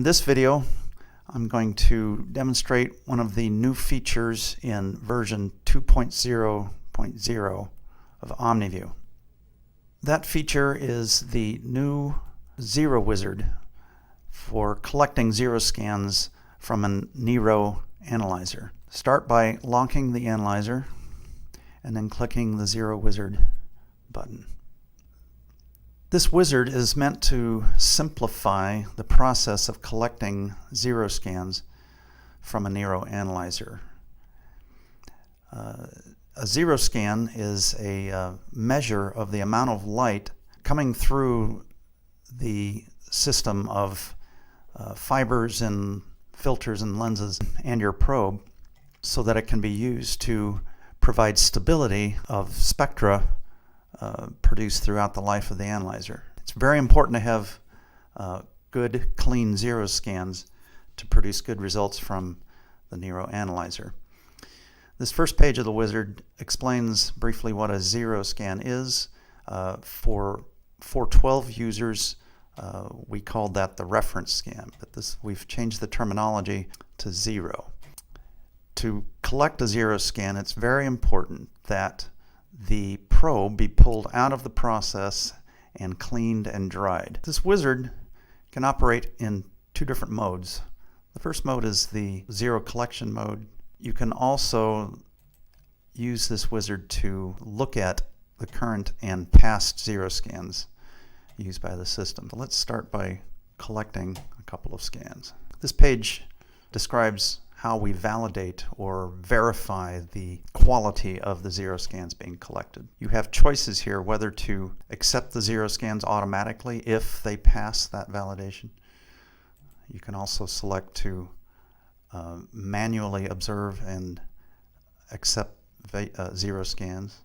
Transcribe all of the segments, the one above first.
In this video, I'm going to demonstrate one of the new features in version 2.0.0 of Omnivew. That feature is the new ZeroWizard for collecting zero scans from a Nero analyzer. Start by locking the analyzer and then clicking the ZeroWizard button. This wizard is meant to simplify the process of collecting zero scans from a Nero analyzer. A zero scan is a measure of the amount of light coming through the system of fibers and filters and lenses and your probe so that it can be used to provide stability of spectra produced throughout the life of the analyzer. It's very important to have good, clean zero scans to produce good results from the Nero analyzer. This first page of the wizard explains briefly what a zero scan is. For 412 users, we called that the reference scan, but we've changed the terminology to zero. To collect a zero scan, it's very important that the probe be pulled out of the process and cleaned and dried. This wizard can operate in two different modes. The first mode is the zero collection mode. You can also use this wizard to look at the current and past zero scans used by the system. So let's start by collecting a couple of scans. This page describes how we validate or verify the quality of the zero scans being collected. You have choices here whether to accept the zero scans automatically if they pass that validation. You can also select to manually observe and accept zero scans.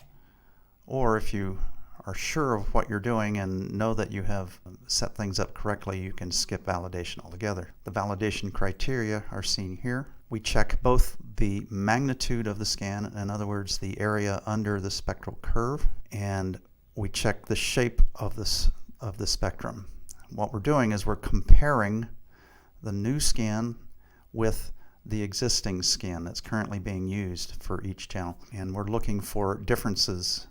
Or if you are sure of what you're doing and know that you have set things up correctly, you can skip validation altogether. The validation criteria are seen here. We check both the magnitude of the scan, in other words, the area under the spectral curve, and we check the shape of the spectrum. What we're doing is we're comparing the new scan with the existing scan that's currently being used for each channel, and we're looking for differences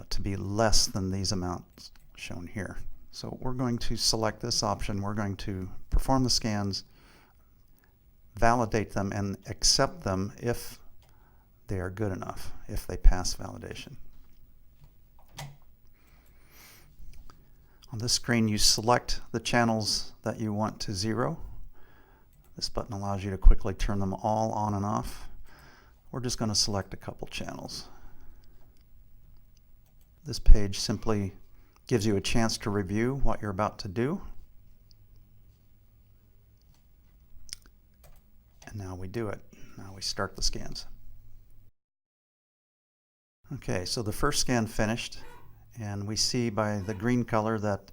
to be less than these amounts shown here. So we're going to select this option. We're going to perform the scans, validate them, and accept them if they are good enough, if they pass validation. On this screen, you select the channels that you want to zero. This button allows you to quickly turn them all on and off. We're just going to select a couple channels. This page simply gives you a chance to review what you're about to do. And now we do it. Now we start the scans. Okay, so the first scan finished, and we see by the green color that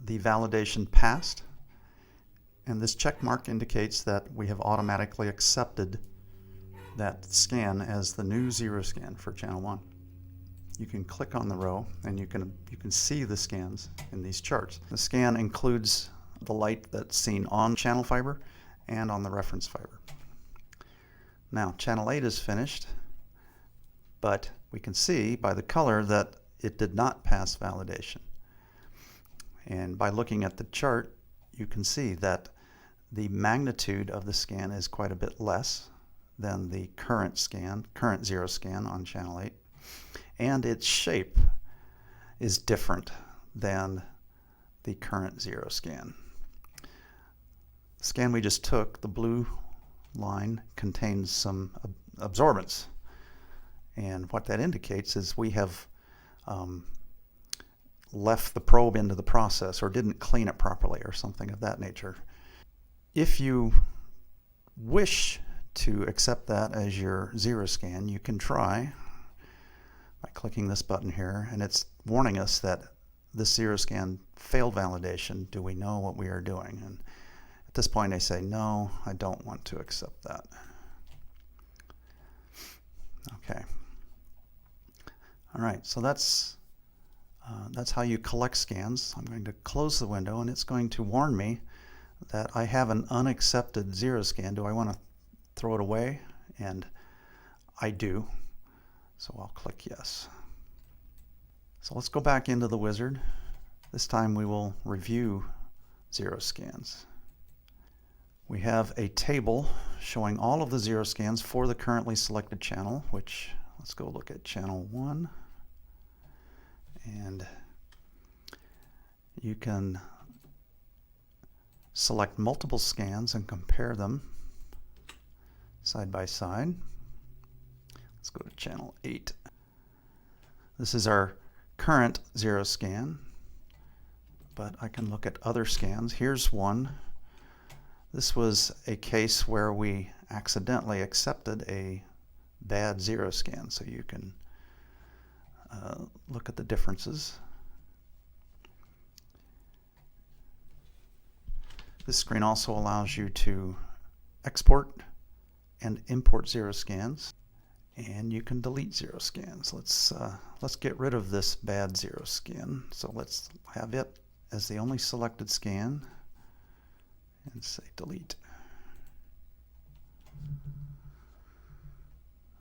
the validation passed. And this check mark indicates that we have automatically accepted that scan as the new zero scan for channel 1. You can click on the row and you can see the scans in these charts. The scan includes the light that's seen on channel fiber and on the reference fiber. Now channel 8 is finished, but we can see by the color that it did not pass validation. And by looking at the chart, you can see that the magnitude of the scan is quite a bit less than the current zero scan on channel 8. And its shape is different than the current zero scan. The scan we just took, the blue line, contains some absorbance. And what that indicates is we have left the probe into the process or didn't clean it properly or something of that nature. If you wish to accept that as your zero scan, you can try by clicking this button here, and it's warning us that this zero scan failed validation. Do we know what we are doing? And at this point I say, no, I don't want to accept that. Okay. All right, so that's how you collect scans. I'm going to close the window, and it's going to warn me that I have an unaccepted zero scan. Do I want to throw it away? And I do. So I'll click yes. So let's go back into the wizard. This time we will review zero scans. We have a table showing all of the zero scans for the currently selected channel, which let's go look at channel 1. And you can select multiple scans and compare them side by side. Let's go to channel 8. This is our current zero scan, but I can look at other scans. Here's one. This was a case where we accidentally accepted a bad zero scan, so you can look at the differences. This screen also allows you to export and import zero scans, and you can delete zero scans. Let's get rid of this bad zero scan. So let's have it as the only selected scan and say delete.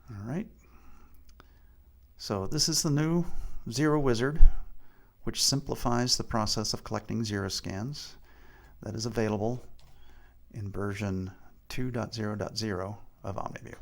All right. So this is the new ZeroWizard, which simplifies the process of collecting zero scans. That is available in version 2.0.0 of Omnivew.